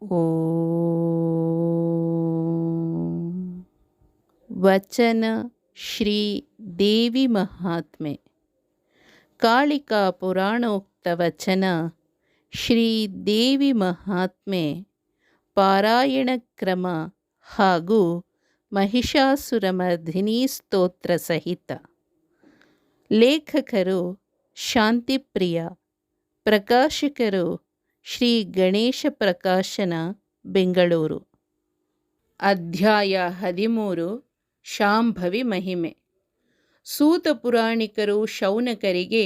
ಓಂ. ವಚನ ಶ್ರೀ ದೇವಿ ಮಹಾತ್ಮೆ. ಕಾಳಿಕಾ ಪುರಾಣೋಕ್ತ ವಚನ ಶ್ರೀ ದೇವಿ ಮಹಾತ್ಮೆ ಪಾರಾಯಣ ಕ್ರಮ ಹಾಗೂ ಮಹಿಷಾಸುರಮರ್ಧಿನಿ ಸ್ತೋತ್ರ ಸಹಿತ. ಲೇಖಕರು ಶಾಂತಿಪ್ರಿಯ. ಪ್ರಕಾಶಕರು ಶ್ರೀ ಗಣೇಶ ಪ್ರಕಾಶನ, ಬೆಂಗಳೂರು. ಅಧ್ಯಾಯ 13. ಶಾಂಭವಿ ಮಹಿಮೆ. ಸೂತ ಪುರಾಣಿಕರು ಶೌನಕರಿಗೆ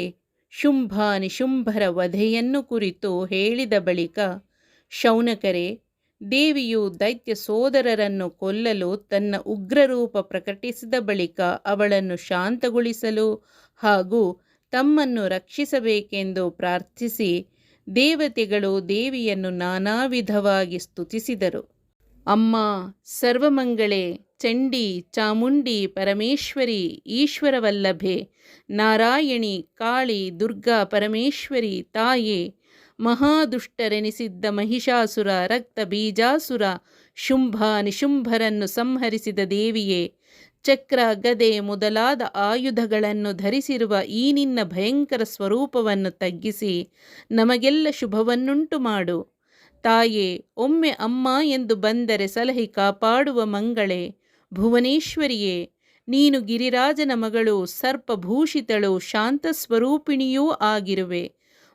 ಶುಂಭ ನಿಶುಂಭರ ವಧೆಯನ್ನು ಕುರಿತು ಹೇಳಿದ ಬಳಿಕ, ಶೌನಕರೇ, ದೇವಿಯು ದೈತ್ಯ ಸೋದರರನ್ನು ಕೊಲ್ಲಲು ತನ್ನ ಉಗ್ರರೂಪ ಪ್ರಕಟಿಸಿದ ಬಳಿಕ ಅವಳನ್ನು ಶಾಂತಗೊಳಿಸಲು ಹಾಗೂ ತಮ್ಮನ್ನು ರಕ್ಷಿಸಬೇಕೆಂದು ಪ್ರಾರ್ಥಿಸಿ ದೇವತೆಗಳು ದೇವಿಯನ್ನು ನಾನಾ ವಿಧವಾಗಿ ಸ್ತುತಿಸಿದರು. ಅಮ್ಮ ಸರ್ವಮಂಗಳೇ, ಚಂಡಿ, ಚಾಮುಂಡಿ, ಪರಮೇಶ್ವರಿ, ಈಶ್ವರವಲ್ಲಭೆ, ನಾರಾಯಣಿ, ಕಾಳಿ, ದುರ್ಗಾ ಪರಮೇಶ್ವರಿ, ತಾಯೇ, ಮಹಾದುಷ್ಟರೆನಿಸಿದ್ದ ಮಹಿಷಾಸುರ, ರಕ್ತ ಬೀಜಾಸುರ, ಶುಂಭ ನಿಶುಂಭರನ್ನು ಸಂಹರಿಸಿದ ದೇವಿಯೇ, ಚಕ್ರ, ಗದೆ ಮೊದಲಾದ ಆಯುಧಗಳನ್ನು ಧರಿಸಿರುವ ಈ ನಿನ್ನ ಭಯಂಕರ ಸ್ವರೂಪವನ್ನು ತಗ್ಗಿಸಿ ನಮಗೆಲ್ಲ ಶುಭವನ್ನುಂಟು ಮಾಡು. ತಾಯೇ, ಒಮ್ಮೆ ಅಮ್ಮ ಎಂದು ಬಂದರೆ ಸಲಹಿ ಕಾಪಾಡುವ ಮಂಗಳೇ, ಭುವನೇಶ್ವರಿಯೇ, ನೀನು ಗಿರಿರಾಜನ ಮಗಳು, ಸರ್ಪಭೂಷಿತಳು, ಶಾಂತ ಸ್ವರೂಪಿಣಿಯೂ ಆಗಿರುವೆ.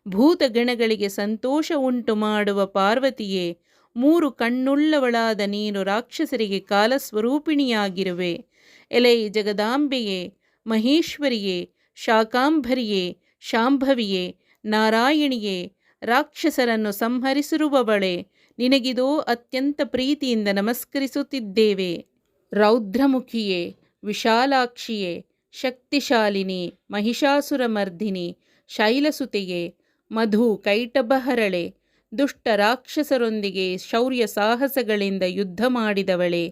ಭೂತಗಣಗಳಿಗೆ ಸಂತೋಷ ಉಂಟು ಮಾಡುವ ಪಾರ್ವತಿಯೇ, 3 ಕಣ್ಣುಳ್ಳವಳಾದ ನೀನು ರಾಕ್ಷಸರಿಗೆ ಕಾಲಸ್ವರೂಪಿಣಿಯಾಗಿರುವೆ. ಎಲೈ ಜಗದಾಂಬೆಯೇ, ಮಹೇಶ್ವರಿಯೇ, ಶಾಕಾಂಭರಿಯೇ, ಶಾಂಭವಿಯೇ, ನಾರಾಯಣಿಯೇ, ರಾಕ್ಷಸರನ್ನು ಸಂಹರಿಸಿರುವವಳೆ, ನಿನಗಿದೋ ಅತ್ಯಂತ ಪ್ರೀತಿಯಿಂದ ನಮಸ್ಕರಿಸುತ್ತಿದ್ದೇವೆ. ರೌದ್ರಮುಖಿಯೇ, ವಿಶಾಲಾಕ್ಷಿಯೇ, ಶಕ್ತಿಶಾಲಿನಿ, ಮಹಿಷಾಸುರಮರ್ಧಿನಿ, ಶೈಲಸುತೆಯೇ, ಮಧು ಕೈಟಭಹರಳೆ, ದುಷ್ಟ ರಾಕ್ಷಸರೊಂದಿಗೆ ಶೌರ್ಯ ಸಾಹಸಗಳಿಂದ ಯುದ್ಧ ಮಾಡಿದವಳೆ,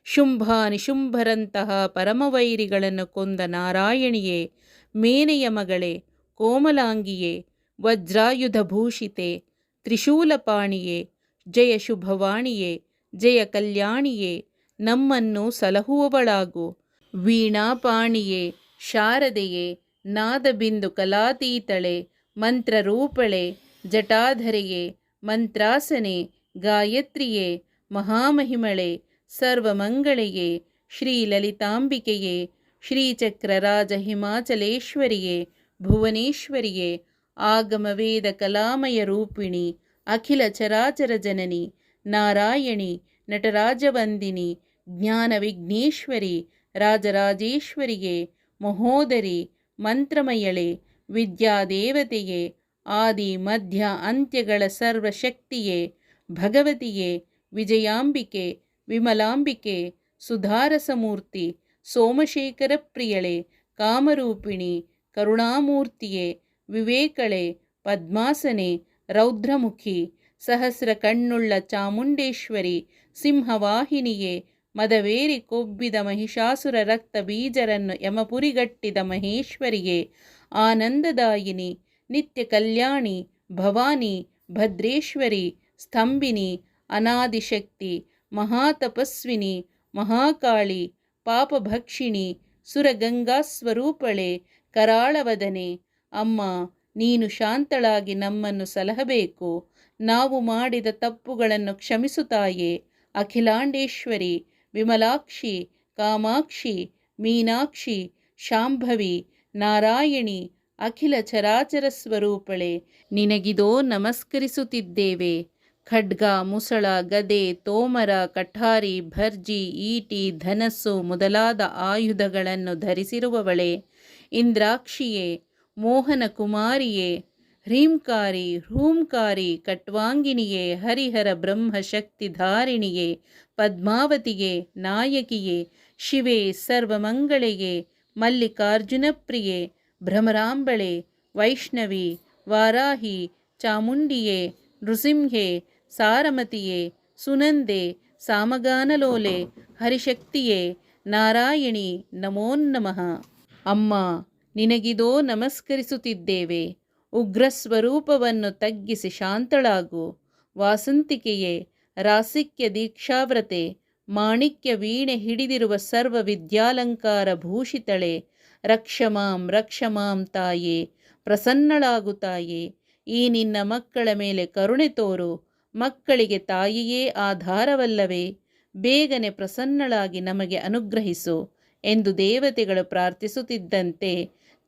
ಶುಂಭ ನಿಶುಂಭರಂತಹ ಪರಮವೈರಿಗಳನ್ನು ಕೊಂದ ನಾರಾಯಣಿಯೇ, ಮೇನೆಯ ಮಗಳೇ, ಕೋಮಲಾಂಗಿಯೇ, ವಜ್ರಾಯುಧ ಭೂಷಿತೆ, ತ್ರಿಶೂಲಪಾಣಿಯೇ, ಜಯ ಶುಭವಾಣಿಯೇ, ಜಯ ಕಲ್ಯಾಣಿಯೇ, ನಮ್ಮನ್ನು ಸಲಹುವವಳಾಗು. ವೀಣಾಪಾಣಿಯೇ, ಶಾರದೆಯೇ, ನಾದಬಿಂದು ಕಲಾತೀತಳೆ, ಮಂತ್ರರೂಪಳೆ, ಜಟಾಧರೆಯೇ, ಮಂತ್ರಾಸನೆ, ಗಾಯತ್ರಿಯೇ, ಮಹಾಮಹಿಮಳೆ, ಸರ್ವಮಂಗಳೆಯೇ, ಶ್ರೀ ಲಲಿತಾಂಬಿಕೆಯೇ, ಶ್ರೀಚಕ್ರರಾಜ ಹಿಮಾಚಲೇಶ್ವರಿಯೇ, ಭುವನೇಶ್ವರಿಯೇ, ಆಗಮವೇದ ಕಲಾಮಯ ರೂಪಿಣಿ, ಅಖಿಲ ಚರಾಚರ ಜನನಿ, ನಾರಾಯಣಿ, ನಟರಾಜವಂದಿನಿ, ಜ್ಞಾನ ವಿಘ್ನೇಶ್ವರಿ, ರಾಜರಾಜೇಶ್ವರಿಯೇ, ಮಹೋದರಿ, ಮಂತ್ರಮಯಳೆ, ವಿದ್ಯಾದೇವತೆಯೇ, ಆದಿ ಮಧ್ಯ ಅಂತ್ಯಗಳ ಸರ್ವಶಕ್ತಿಯೇ, ಭಗವತಿಯೇ, ವಿಜಯಾಂಬಿಕೆ, ವಿಮಲಾಂಬಿಕೆ, ಸುಧಾರಸಮೂರ್ತಿ, ಸೋಮಶೇಖರ ಪ್ರಿಯಳೆ, ಕಾಮರೂಪಿಣಿ, ಕರುಣಾಮೂರ್ತಿಯೇ, ವಿವೇಕಳೆ, ಪದ್ಮಾಸನೆ, ರೌದ್ರಮುಖಿ, ಸಹಸ್ರ ಕಣ್ಣುಳ್ಳ ಚಾಮುಂಡೇಶ್ವರಿ, ಸಿಂಹವಾಹಿನಿಯೇ, ಮದವೇರಿ ಕೊಬ್ಬಿದ ಮಹಿಷಾಸುರ ರಕ್ತ ಬೀಜರನ್ನು ಯಮಪುರಿಗಟ್ಟಿದ ಮಹೇಶ್ವರಿಯೇ, ಆನಂದದಾಯಿನಿ, ನಿತ್ಯ ಕಲ್ಯಾಣಿ, ಭವಾನಿ, ಭದ್ರೇಶ್ವರಿ, ಸ್ತಂಭಿನಿ, ಅನಾದಿಶಕ್ತಿ, ಮಹಾತಪಸ್ವಿನಿ, ಮಹಾಕಾಳಿ, ಪಾಪಭಕ್ಷಿಣಿ, ಸುರಗಂಗಾಸ್ವರೂಪಳೆ, ಕರಾಳವದನೆ, ಅಮ್ಮ ನೀನು ಶಾಂತಳಾಗಿ ನಮ್ಮನ್ನು ಸಲಹಬೇಕು. ನಾವು ಮಾಡಿದ ತಪ್ಪುಗಳನ್ನು ಕ್ಷಮಿಸುತ್ತಾಯೇ. ಅಖಿಲಾಂಡೇಶ್ವರಿ, ವಿಮಲಾಕ್ಷಿ, ಕಾಮಾಕ್ಷಿ, ಮೀನಾಕ್ಷಿ, ಶಾಂಭವಿ, ನಾರಾಯಣಿ, ಅಖಿಲ ಚರಾಚರ ಸ್ವರೂಪಳೆ, ನಿನಗಿದೋ ನಮಸ್ಕರಿಸುತ್ತಿದ್ದೇವೆ. ಖಡ್ಗ, ಮುಸಳ, ಗದೆ, ತೋಮರ, ಕಠಾರಿ, ಭರ್ಜಿ, ಈಟಿ, ಧನಸ್ಸು ಮೊದಲಾದ ಆಯುಧಗಳನ್ನು ಧರಿಸಿರುವವಳೆ, ಇಂದ್ರಾಕ್ಷಿಯೇ, ಮೋಹನ ಕುಮಾರಿಯೇ, ಹ್ರೀಂಕಾರಿ, ಹ್ರೂಂಕಾರಿ, ಕಟ್ವಾಂಗಿನಿಯೇ, ಹರಿಹರ ಬ್ರಹ್ಮಶಕ್ತಿಧಾರಿಣಿಯೇ, ಪದ್ಮಾವತಿಯೇ, ನಾಯಕಿಯೇ, ಶಿವೆ, ಸರ್ವಮಂಗಳೆಯೇ, ಮಲ್ಲಿಕಾರ್ಜುನ ಪ್ರಿಯೆ, ಭ್ರಮರಾಂಬಳೆ, ವೈಷ್ಣವಿ, ವಾರಾಹಿ, ಚಾಮುಂಡಿಯೇ, ನೃಸಿಂಹೆ, ಸಾರಮತಿಯೇ, ಸುನಂದೆ, ಸಾಮಗಾನಲೋಲೆ, ಹರಿಶಕ್ತಿಯೇ, ನಾರಾಯಣಿ, ನಮೋನ್ನಮಃ. ಅಮ್ಮ ನಿನಗಿದೋ ನಮಸ್ಕರಿಸುತ್ತಿದ್ದೇವೆ. ಉಗ್ರಸ್ವರೂಪವನ್ನು ತಗ್ಗಿಸಿ ಶಾಂತಳಾಗು. ವಾಸಂತಿಕೆಯೇ, ರಾಸಿಕ್ಯ ದೀಕ್ಷಾವ್ರತೆ, ಮಾಣಿಕ್ಯ ವೀಣೆ ಹಿಡಿದಿರುವ ಸರ್ವ ವಿದ್ಯಾಲಂಕಾರ ಭೂಷಿತಳೆ, ರಕ್ಷಮಾಂ ರಕ್ಷಮಾಂ ತಾಯೇ, ಪ್ರಸನ್ನಳಾಗು ತಾಯೇ, ಈ ನಿನ್ನ ಮಕ್ಕಳ ಮೇಲೆ ಕರುಣೆ ತೋರು, ಮಕ್ಕಳಿಗೆ ತಾಯಿಯೇ ಆಧಾರವಲ್ಲವೇ, ಬೇಗನೆ ಪ್ರಸನ್ನಳಾಗಿ ನಮಗೆ ಅನುಗ್ರಹಿಸು ಎಂದು ದೇವತೆಗಳು ಪ್ರಾರ್ಥಿಸುತ್ತಿದ್ದಂತೆ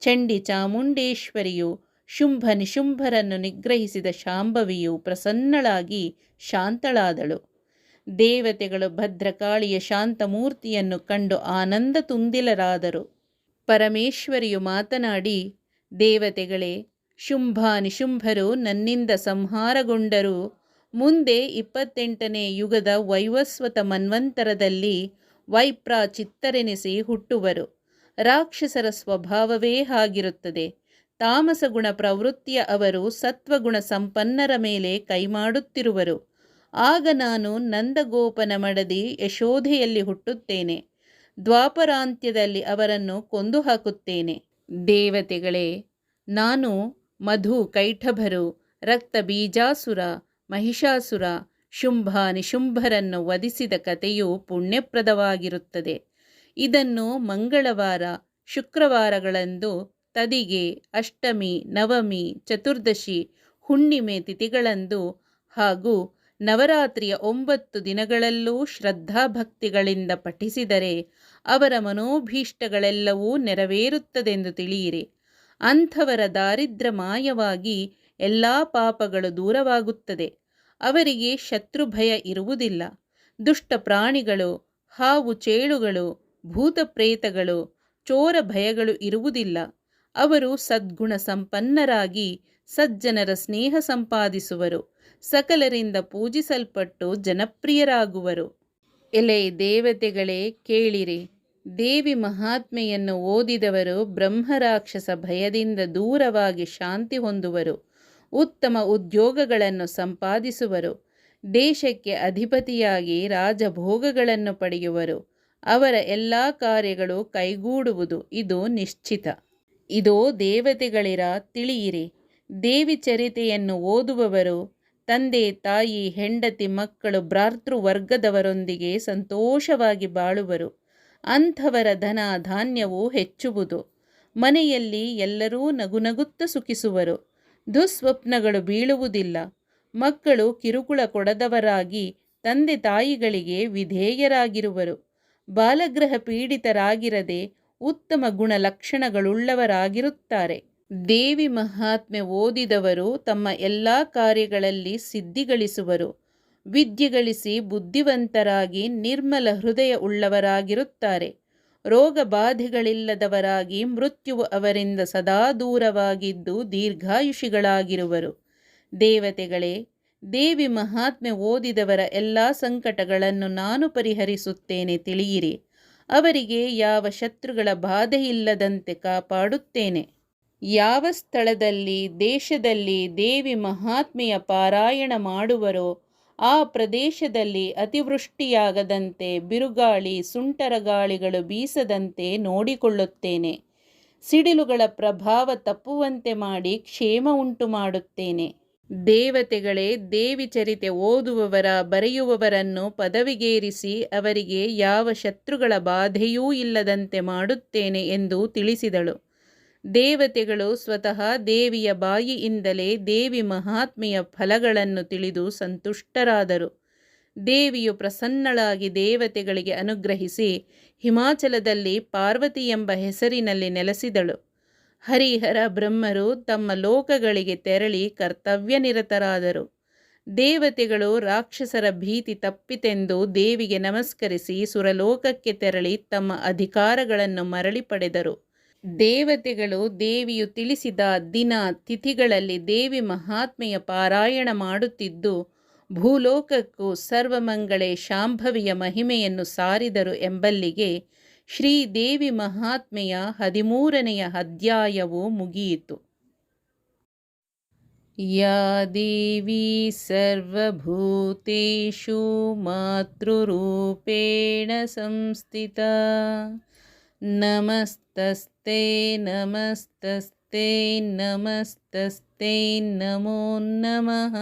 ಚಂಡಿ ಚಾಮುಂಡೇಶ್ವರಿಯು ಶುಂಭ ನಿಶುಂಭರನ್ನು ನಿಗ್ರಹಿಸಿದ ಶಾಂಭವಿಯು ಪ್ರಸನ್ನಳಾಗಿ ಶಾಂತಳಾದಳು. ದೇವತೆಗಳು ಭದ್ರಕಾಳಿಯ ಶಾಂತಮೂರ್ತಿಯನ್ನು ಕಂಡು ಆನಂದ ತುಂದಿಲರಾದರು. ಪರಮೇಶ್ವರಿಯು ಮಾತನಾಡಿ, ದೇವತೆಗಳೇ, ಶುಂಭ ನಿಶುಂಭರು ನನ್ನಿಂದ ಸಂಹಾರಗೊಂಡರೂ ಮುಂದೆ 28ನೇ ಯುಗದ ವೈವಸ್ವತ ಮನ್ವಂತರದಲ್ಲಿ ವೈಪ್ರ ಚಿತ್ತರೆನಿಸಿ ಹುಟ್ಟುವರು. ರಾಕ್ಷಸರ ಸ್ವಭಾವವೇ ಹಾಗಿರುತ್ತದೆ. ತಾಮಸ ಗುಣ ಪ್ರವೃತ್ತಿಯ ಅವರು ಸತ್ವಗುಣ ಸಂಪನ್ನರ ಮೇಲೆ ಕೈಮಾಡುತ್ತಿರುವರು. ಆಗ ನಾನು ನಂದಗೋಪನ ಮಡದಿ ಯಶೋಧೆಯಲ್ಲಿ ಹುಟ್ಟುತ್ತೇನೆ. ದ್ವಾಪರಾಂತ್ಯದಲ್ಲಿ ಅವರನ್ನು ಕೊಂದು ಹಾಕುತ್ತೇನೆ. ದೇವತೆಗಳೇ, ನಾನು ಮಧು ಕೈಠಭರು, ರಕ್ತ ಬೀಜಾಸುರ, ಮಹಿಷಾಸುರ, ಶುಂಭ ನಿಶುಂಭರನ್ನು ವಧಿಸಿದ ಕಥೆಯು ಪುಣ್ಯಪ್ರದವಾಗಿರುತ್ತದೆ. ಇದನ್ನು ಮಂಗಳವಾರ, ಶುಕ್ರವಾರಗಳಂದು, ತದಿಗೆ, ಅಷ್ಟಮಿ, ನವಮಿ, ಚತುರ್ದಶಿ, ಹುಣ್ಣಿಮೆ ತಿಥಿಗಳಂದು ಹಾಗೂ ನವರಾತ್ರಿಯ 9 ದಿನಗಳಲ್ಲೂ ಶ್ರದ್ಧಾಭಕ್ತಿಗಳಿಂದ ಪಠಿಸಿದರೆ ಅವರ ಮನೋಭೀಷ್ಟಗಳೆಲ್ಲವೂ ನೆರವೇರುತ್ತದೆಂದು ತಿಳಿಯಿರಿ. ಅಂಥವರ ದಾರಿದ್ರ್ಯ ಮಾಯವಾಗಿ ಎಲ್ಲ ಪಾಪಗಳು ದೂರವಾಗುತ್ತದೆ. ಅವರಿಗೆ ಶತ್ರುಭಯ ಇರುವುದಿಲ್ಲ. ದುಷ್ಟ ಪ್ರಾಣಿಗಳು, ಹಾವು ಚೇಳುಗಳು, ಭೂತಪ್ರೇತಗಳು, ಚೋರ ಭಯಗಳು ಇರುವುದಿಲ್ಲ. ಅವರು ಸದ್ಗುಣ ಸಂಪನ್ನರಾಗಿ ಸಜ್ಜನರ ಸ್ನೇಹ ಸಂಪಾದಿಸುವರು. ಸಕಲರಿಂದ ಪೂಜಿಸಲ್ಪಟ್ಟು ಜನಪ್ರಿಯರಾಗುವರು. ಎಲೆ ದೇವತೆಗಳೇ, ಕೇಳಿರಿ. ದೇವಿ ಮಹಾತ್ಮೆಯನ್ನು ಓದಿದವರು ಬ್ರಹ್ಮರಾಕ್ಷಸ ಭಯದಿಂದ ದೂರವಾಗಿ ಶಾಂತಿ ಹೊಂದುವರು. ಉತ್ತಮ ಉದ್ಯೋಗಗಳನ್ನು ಸಂಪಾದಿಸುವರು. ದೇಶಕ್ಕೆ ಅಧಿಪತಿಯಾಗಿ ರಾಜಭೋಗಗಳನ್ನು ಪಡೆಯುವರು. ಅವರ ಎಲ್ಲ ಕಾರ್ಯಗಳು ಕೈಗೂಡುವುದು ಇದು ನಿಶ್ಚಿತ. ಇದೋ ದೇವತೆಗಳಿರ, ತಿಳಿಯಿರಿ. ದೇವಿ ಚರಿತೆಯನ್ನು ಓದುವವರು ತಂದೆ ತಾಯಿ ಹೆಂಡತಿ ಮಕ್ಕಳು ಭ್ರಾತೃವರ್ಗದವರೊಂದಿಗೆ ಸಂತೋಷವಾಗಿ ಬಾಳುವರು. ಅಂಥವರ ಧನ ಧಾನ್ಯವು ಹೆಚ್ಚುವುದು. ಮನೆಯಲ್ಲಿ ಎಲ್ಲರೂ ನಗುನಗುತ್ತ ಸುಖಿಸುವರು. ದುಸ್ವಪ್ನಗಳು ಬೀಳುವುದಿಲ್ಲ. ಮಕ್ಕಳು ಕಿರುಕುಳ ಕೊಡದವರಾಗಿ ತಂದೆ ತಾಯಿಗಳಿಗೆ ವಿಧೇಯರಾಗಿರುವರು. ಬಾಲಗ್ರಹ ಪೀಡಿತರಾಗಿರದೆ ಉತ್ತಮ ಗುಣಲಕ್ಷಣಗಳುಳ್ಳವರಾಗಿರುತ್ತಾರೆ. ದೇವಿ ಮಹಾತ್ಮೆ ಓದಿದವರು ತಮ್ಮ ಎಲ್ಲ ಕಾರ್ಯಗಳಲ್ಲಿ ಸಿದ್ಧಿಗಳಿಸುವರು. ವಿದ್ಯೆ ಗಳಿಸಿ ಬುದ್ಧಿವಂತರಾಗಿ ನಿರ್ಮಲ ಹೃದಯ ಉಳ್ಳವರಾಗಿರುತ್ತಾರೆ. ರೋಗ ಬಾಧೆಗಳಿಲ್ಲದವರಾಗಿ ಮೃತ್ಯುವು ಅವರಿಂದ ಸದಾ ದೂರವಾಗಿದ್ದು ದೀರ್ಘಾಯುಷಿಗಳಾಗಿರುವರು. ದೇವತೆಗಳೇ, ದೇವಿ ಮಹಾತ್ಮೆ ಓದಿದವರ ಎಲ್ಲ ಸಂಕಟಗಳನ್ನು ನಾನು ಪರಿಹರಿಸುತ್ತೇನೆ, ತಿಳಿಯಿರಿ. ಅವರಿಗೆ ಯಾವ ಶತ್ರುಗಳ ಬಾಧೆಯಿಲ್ಲದಂತೆ ಕಾಪಾಡುತ್ತೇನೆ. ಯಾವ ಸ್ಥಳದಲ್ಲಿ ದೇಶದಲ್ಲಿ ದೇವಿ ಮಹಾತ್ಮೆಯ ಪಾರಾಯಣ ಮಾಡುವರೋ ಆ ಪ್ರದೇಶದಲ್ಲಿ ಅತಿವೃಷ್ಟಿಯಾಗದಂತೆ, ಬಿರುಗಾಳಿ ಸುಂಟರಗಾಳಿಗಳು ಬೀಸದಂತೆ ನೋಡಿಕೊಳ್ಳುತ್ತೇನೆ. ಸಿಡಿಲುಗಳ ಪ್ರಭಾವ ತಪ್ಪುವಂತೆ ಮಾಡಿ ಕ್ಷೇಮ ಉಂಟು ಮಾಡುತ್ತೇನೆ. ದೇವತೆಗಳೇ, ದೇವಿ ಚರಿತೆ ಓದುವವರ ಬರೆಯುವವರನ್ನು ಪದವಿಗೇರಿಸಿ ಅವರಿಗೆ ಯಾವ ಶತ್ರುಗಳ ಬಾಧೆಯೂ ಇಲ್ಲದಂತೆ ಮಾಡುತ್ತೇನೆ ಎಂದು ತಿಳಿಸಿದಳು. ದೇವತೆಗಳು ಸ್ವತಃ ದೇವಿಯ ಬಾಯಿಯಿಂದಲೇ ದೇವಿ ಮಹಾತ್ಮೆಯ ಫಲಗಳನ್ನು ತಿಳಿದು ಸಂತುಷ್ಟರಾದರು. ದೇವಿಯು ಪ್ರಸನ್ನಳಾಗಿ ದೇವತೆಗಳಿಗೆ ಅನುಗ್ರಹಿಸಿ ಹಿಮಾಚಲದಲ್ಲಿ ಪಾರ್ವತಿ ಎಂಬ ಹೆಸರಿನಲ್ಲಿ ನೆಲೆಸಿದಳು. ಹರಿಹರ ಬ್ರಹ್ಮರು ತಮ್ಮ ಲೋಕಗಳಿಗೆ ತೆರಳಿ ಕರ್ತವ್ಯನಿರತರಾದರು. ದೇವತೆಗಳು ರಾಕ್ಷಸರ ಭೀತಿ ತಪ್ಪಿತೆಂದು ದೇವಿಗೆ ನಮಸ್ಕರಿಸಿ ಸುರಲೋಕಕ್ಕೆ ತೆರಳಿ ತಮ್ಮ ಅಧಿಕಾರಗಳನ್ನು ಮರಳಿ ಪಡೆದರು. ದೇವತೆಗಳು ದೇವಿಯು ತಿಳಿಸಿದ ದಿನ ತಿಥಿಗಳಲ್ಲಿ ದೇವಿ ಮಹಾತ್ಮೆಯ ಪಾರಾಯಣ ಮಾಡುತ್ತಿದ್ದು ಭೂಲೋಕಕ್ಕೂ ಸರ್ವಮಂಗಳೆ ಶಾಂಭವಿಯ ಮಹಿಮೆಯನ್ನು ಸಾರಿದರು ಎಂಬಲ್ಲಿಗೆ ಶ್ರೀದೇವಿ ಮಹಾತ್ಮೆಯ 13ನೆಯ ಅಧ್ಯಾಯವು ಮುಗಿಯಿತು. ಯಾ ದೇವಿ ಸರ್ವಭೂತೇಷು ಮಾತೃರೂಪೇಣ ಸಂಸ್ಥಿತಾ ನಮಸ್ತಸ್ತೆ ನಮಸ್ತಸ್ತೆ ನಮಸ್ತಸ್ತೆ ನಮೋ ನಮಃ.